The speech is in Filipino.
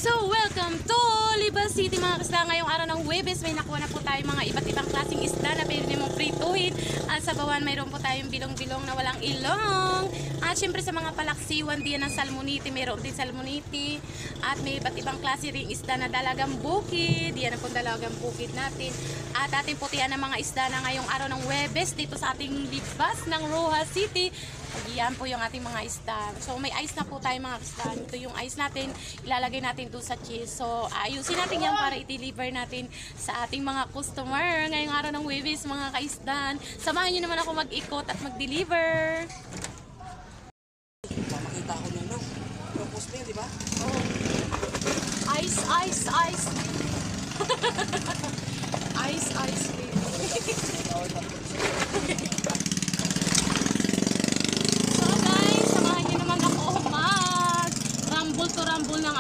So, welcome to Libas City mga kasla. Ngayong araw ng Huwebes, may nakuha na po tayo mga iba't ibang klaseng isda na pwede mong prituhin. At sa bawan, mayroon po tayong bilong-bilong na walang ilong. At syempre sa mga palaksiwan diyan ng salmoniti, mayroon din salmoniti. At may iba't ibang klase ring isda na dalagang bukid. Yan ang po dalagang bukid natin. At ating putihan ng mga isda na ngayong araw ng Huwebes dito sa ating Libas ng Rojas City. Yan po yung ating mga isda. So may ice na po tayo mga isda. Ito yung ice natin. Ilalagay natin doon sa cheese. So ayusin natin yan para i-deliver natin sa ating mga customer. Ngayong araw ng Huwebes mga kaisdan. Samahan nyo naman ako mag-ikot at mag-deliver. Makita ko na no. Yung post niya, di ba? Oh. Ice, ice, ice. Ice, ice. So guys, samahan nyo naman ako mag-rumble to rumble ng